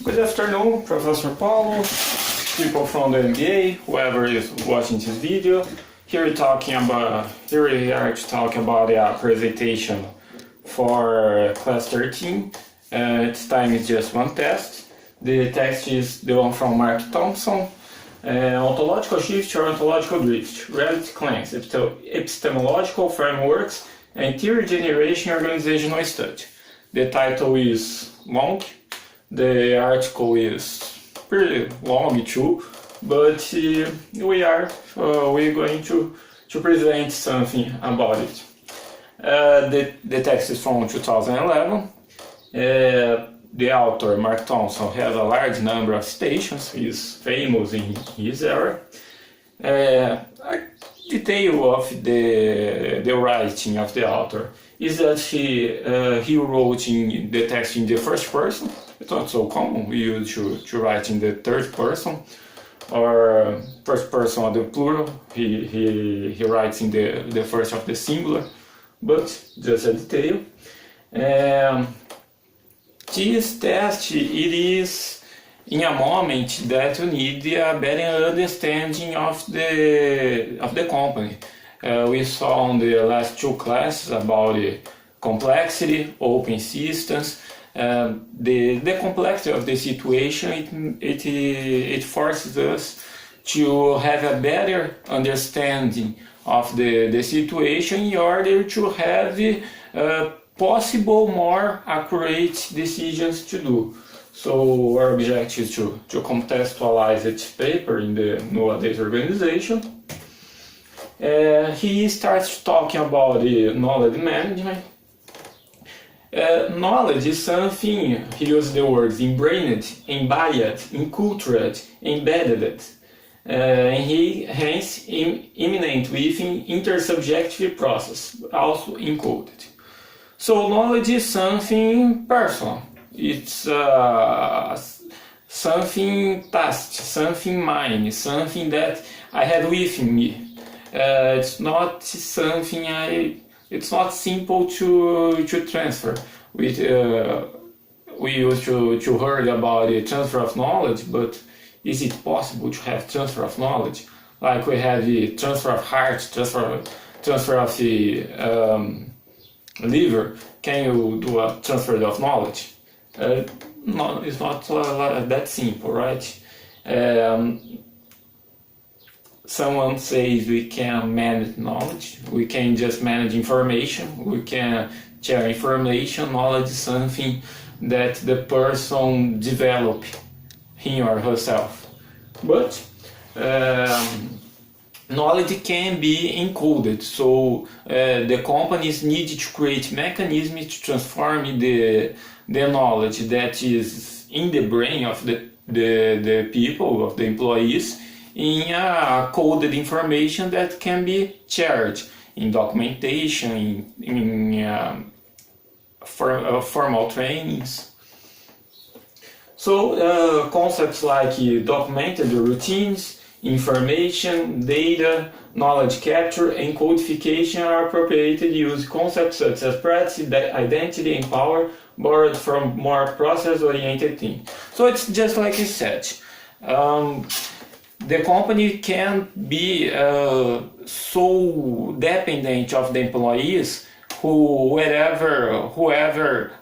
Good afternoon, Professor Paulo, people from the MBA, whoever is watching this video. Here we are to talk about the presentation for class 13. Its time is just one test. The text is the one from Mark Thompson. Ontological shift or ontological drift, reality claims, epistemological frameworks, and theory generation organizational study. The title is long. The article is pretty long too, but we're going to present something about it. The text is from 2011. The author, Mark Thompson, has a large number of citations. He's famous in his era. A detail of the writing of the author is that he wrote in the text in the first person. It's not so common. We used to write in the third person or first person of the plural. He writes in the first of the singular, but just a detail. This test, it is in a moment that you need a better understanding of the company. We saw on the last two classes about the complexity, open systems. The complexity of the situation, it forces us to have a better understanding of the situation in order to have possible more accurate decisions to do. So our objective is to contextualize this paper in the nowadays organization. He starts talking about the knowledge management. Knowledge is something, he uses the words ingrained, embodied, enculturated, embedded, and he hence immanent within intersubjective process, also encoded. So knowledge is something personal. It's something past, something mine, something that I have with me. It's not something it's not simple to transfer. We used to heard about the transfer of knowledge, but is it possible to have transfer of knowledge? Like we have the transfer of heart, transfer of the liver. Can you do a transfer of knowledge? No, it's not that simple, right? Someone says we can manage knowledge, we can just manage information, we can share information. Knowledge is something that the person develop him or herself. But knowledge can be encoded, so the companies need to create mechanisms to transform the knowledge that is in the brain of the people, of the employees, in coded information that can be shared in documentation, in formal trainings. So concepts like documented routines, information, data, knowledge capture, and codification are appropriated use. Concepts such as practice, identity, and power borrowed from more process-oriented things. So it's just like I said. The company can't be so dependent of the employees. Whoever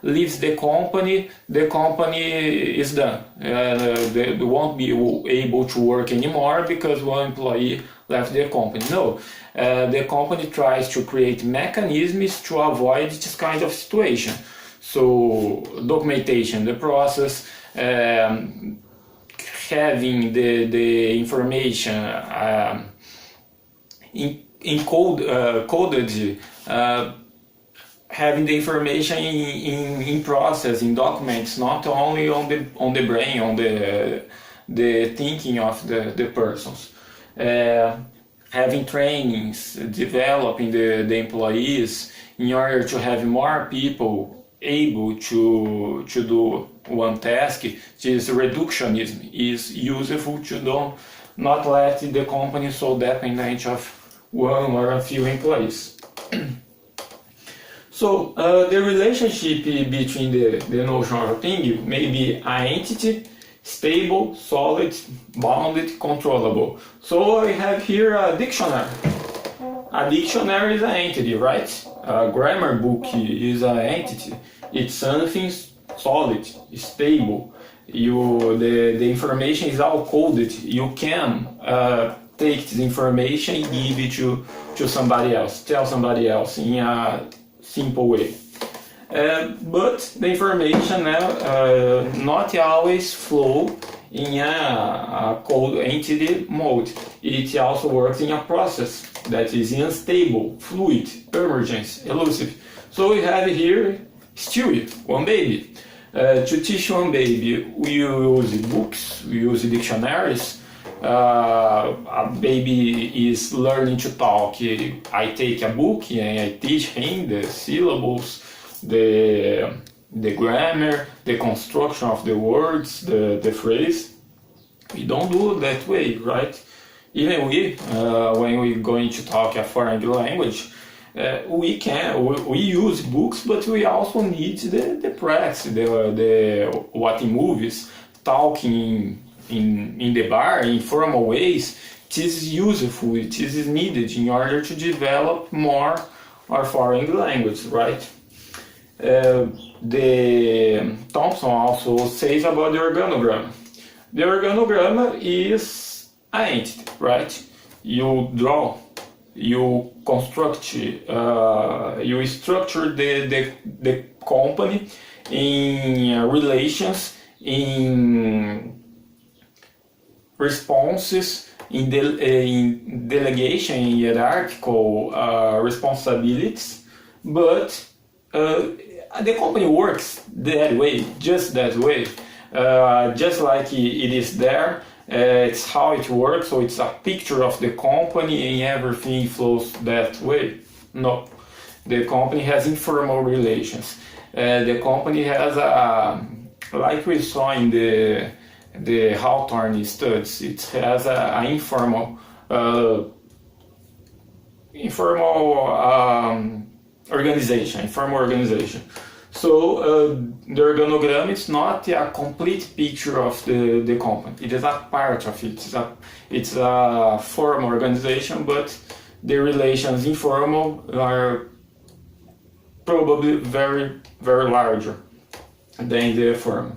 leaves the company is done. They won't be able to work anymore because one employee left the company. No, the company tries to create mechanisms to avoid this kind of situation. So documentation, the process, having the information coded, having the information in process, in documents, not only on the brain, on the thinking of the persons. Having trainings, developing the employees in order to have more people able to do one task. This reductionism is useful to not let the company so dependent of one or a few employees. So the relationship between the notion of a thing may be an entity, stable, solid, bounded, controllable. So I have here a dictionary. A dictionary is an entity, right? A grammar book is an entity. It's something solid, stable. The information is all coded. You can take this information and give it to somebody else, tell somebody else in a simple way. But the information not always flow in a code entity mode. It also works in a process that is unstable, fluid, emergent, elusive. So we have here Stewie, one baby. To teach one baby, we use books, we use dictionaries. A baby is learning to talk. I take a book and I teach him the syllables, the grammar, the construction of the words, the phrase. We don't do it that way, right? Even when we're going to talk a foreign language, we use books, but we also need the practice, what in movies, talking in the bar, in formal ways. It is useful, it is needed in order to develop more our foreign language, right? The Thompson also says about the organogram. The organogram is an entity, right? You draw, you construct, you structure the company in relations, in responses, in delegation, in hierarchical responsibilities, but the company works that way, just that way, just like it is there. It's how it works, so it's a picture of the company and everything flows that way. No, the company has informal relations. The company has like we saw in the Hawthorne studies, it has an informal organization. So the organogram is not a complete picture of the company. It is a part of it. It's a formal organization, but the relations informal are probably very, very larger than the formal.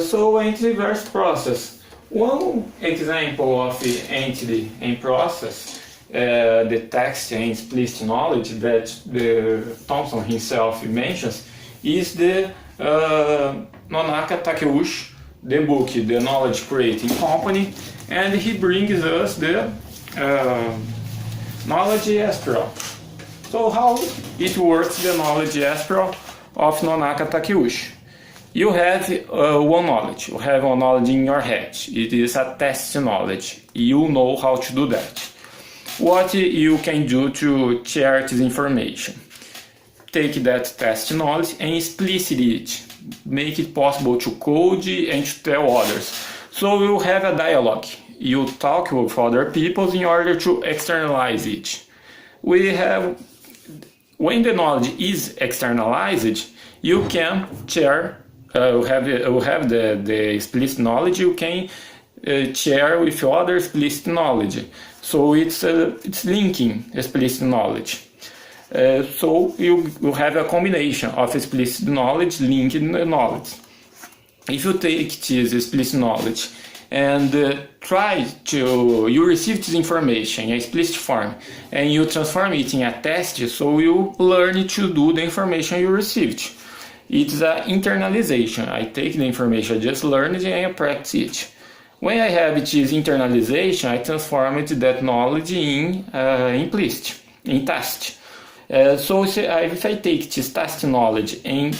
So entity-verse process. One example of the entity and process, the text and explicit knowledge that the Thompson himself mentions, is the Nonaka Takeuchi, the book, The Knowledge Creating Company, and he brings us the knowledge spiral. So how it works, the knowledge spiral of Nonaka Takeuchi? You have one knowledge. You have one knowledge in your head. It is a test knowledge. You know how to do that. What you can do to share this information? Take that test knowledge and explicit it. Make it possible to code and to tell others. So you have a dialogue. You talk with other people in order to externalize it. When the knowledge is externalized, you can share. You have the explicit knowledge. You can share with other explicit knowledge. So it's linking explicit knowledge. So you have a combination of explicit knowledge, linked knowledge. If you take this explicit knowledge and you receive this information in explicit form and you transform it in a test, so you learn to do the information you received. It's an internalization. I take the information I just learned and I practice it. When I have this internalization, I transform that knowledge in implicit, in test. So if I take this test knowledge and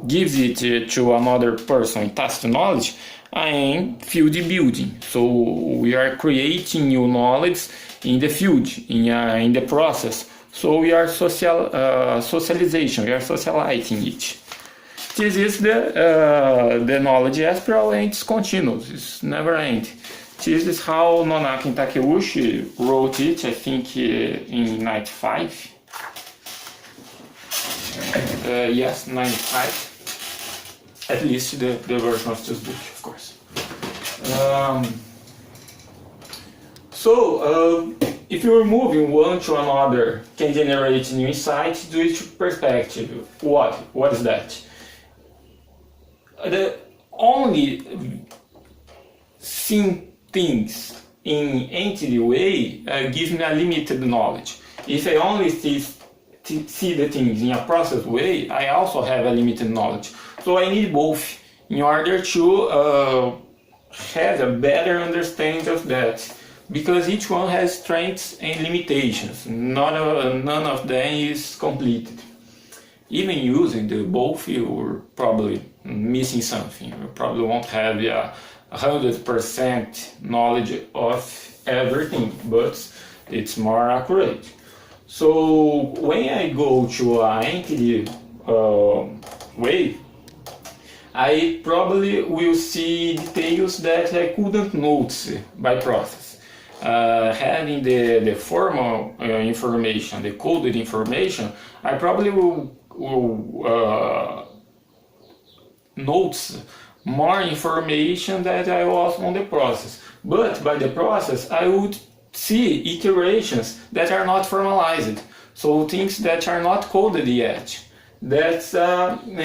gives it to another person in test knowledge, I am field building. So we are creating new knowledge in the field, in the process. So we are socialization, we are socializing it. This is the knowledge spiral, and it's continuous, it's never end. This is how Nonaka Takeuchi wrote it, I think in 95. Yes, 95. At least the version of this book, of course. If you're moving one to another can generate new insights due to perspective. What is that? The only seeing things in entity way gives me a limited knowledge. If I only see the things in a process way, I also have a limited knowledge. So I need both in order to have a better understanding of that. Because each one has strengths and limitations. None of them is completed. Even using the both, you're probably missing something. You probably won't have 100% knowledge of everything, but it's more accurate. So when I go to an entity way, I probably will see details that I couldn't notice by process. Having the formal information, the coded information, I probably will notice more information that I was on the process. But by the process, I would see iterations that are not formalized, so things that are not coded yet. That's an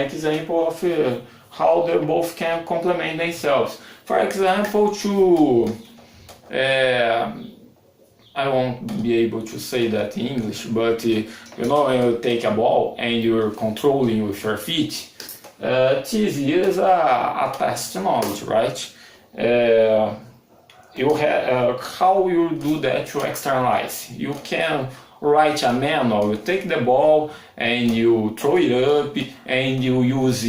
example of how they both can complement themselves. For example, I won't be able to say that in English, but when you take a ball and you're controlling with your feet, this is a past knowledge, right? You have how you do that to externalize. You can write a manual. You take the ball and you throw it up, and you use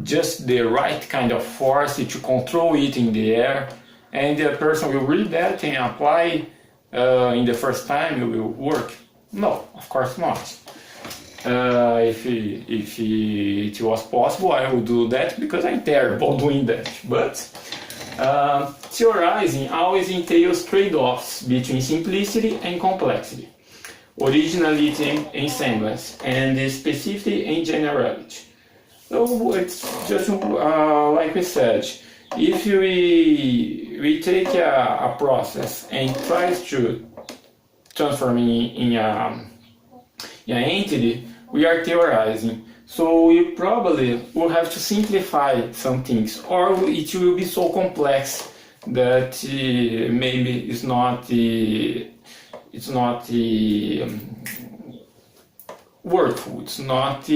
just the right kind of force to control it in the air. And the person will read that and apply in the first time it will work? No, of course not. If it was possible, I would do that because I'm terrible doing that. But theorizing always entails trade-offs between simplicity and complexity, originality and semblance, and specificity and generality. So it's just like we said. If we take a process and try to transform it in an entity, we are theorizing. So we probably will have to simplify some things, or it will be so complex that maybe it's not worthwhile, it's not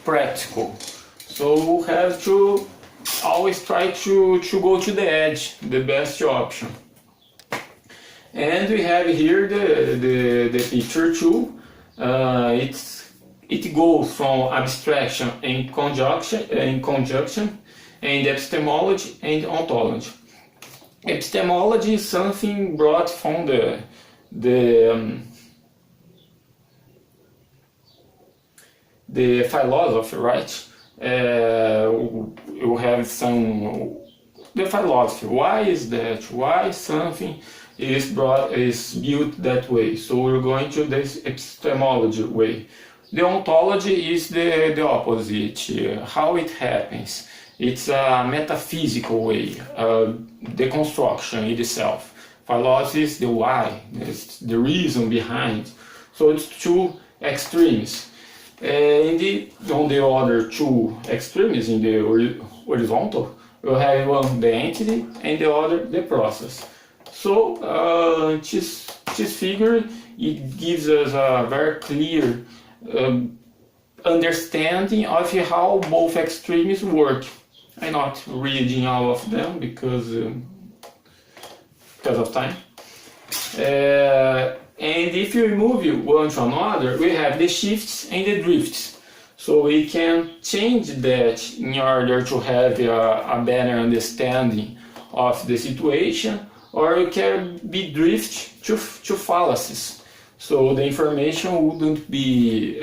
practical. So we'll have to always try to go to the edge, the best option. And we have here the picture too. It goes from abstraction and conjunction, and epistemology and ontology. Epistemology is something brought from the philosophy, right? You have the philosophy. Why is that? Why something is built that way? So we're going to this epistemology way. The ontology is the opposite. How it happens. It's a metaphysical way. The construction itself. Philosophy is the why. It's the reason behind. So it's two extremes. And on the other two extremes, in the horizontal, you have one the entity and the other the process. So this figure, it gives us a very clear understanding of how both extremes work. I'm not reading all of them because of time. And if you move one to another, we have the shifts and the drifts. So we can change that in order to have a better understanding of the situation, or it can be drift to fallacies. So the information wouldn't be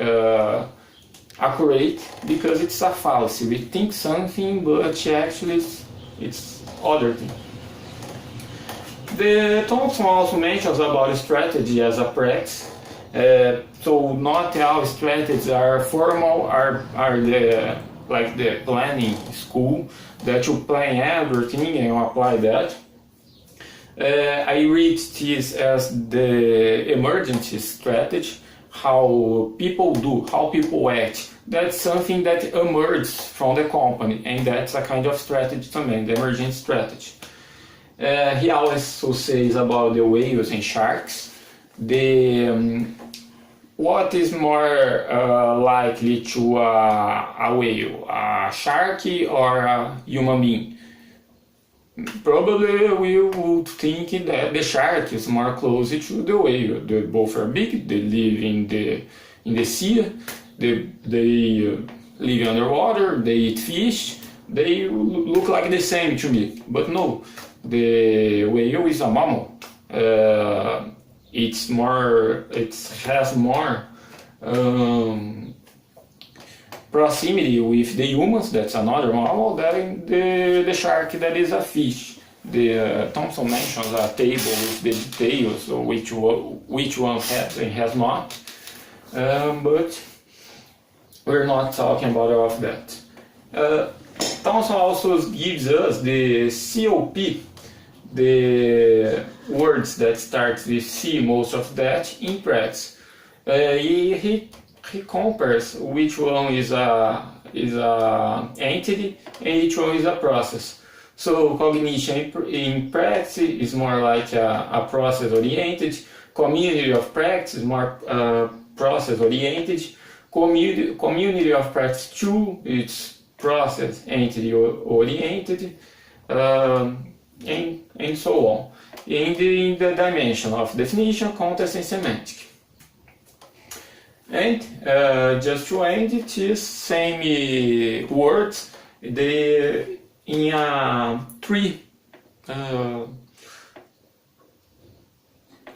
accurate because it's a fallacy. We think something, but actually it's other thing. The Thompson also mentions about strategy as a practice, So not all strategies are formal, are the like the planning school that you plan everything and you apply that. I read this as the emergency strategy, how people do, how people act. That's something that emerges from the company, and that's a kind of strategy too, the emergency strategy. He also says about the whales and sharks. What is more likely to a whale, a shark or a human being? Probably we would think that the shark is more close to the whale. They both are big, they live in the sea, they live underwater, they eat fish, they look like the same to me. But no, the whale is a mammal. It has more proximity with the humans, that's another mammal, than the shark that is a fish. The Thompson mentions a table with the details, so which one has and has not, but we're not talking about all of that. Thompson also gives us the COP, the words that start with C, most of that, in practice. He compares which one is a entity and which one is a process. So cognition in practice is more like a process oriented. Community of practice is more process oriented. Community of practice 2, it's process entity oriented, and so on. In the dimension of definition, context, and semantic. And just to end these same words, in a tree,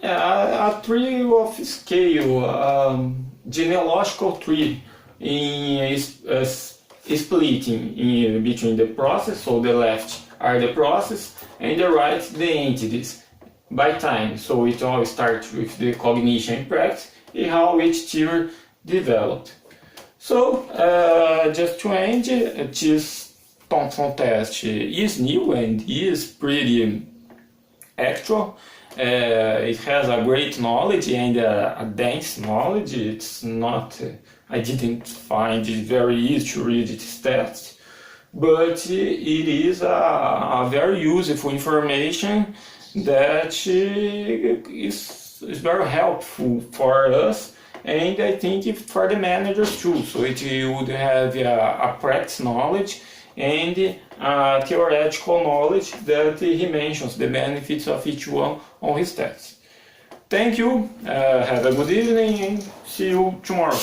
a tree of scale, genealogical tree, in splitting in between the process, so the left are the process and the right the entities by time. So it all starts with the cognition and practice and how each tier developed. So just to end, this Thompson test is new and is pretty actual. It has a great knowledge and a dense knowledge. It's not, I didn't find it very easy to read this test, but it is a very useful information that is very helpful for us, and I think for the managers too. So it would have a practice knowledge and theoretical knowledge that he mentions the benefits of each one on his tests. Thank you, have a good evening, and see you tomorrow.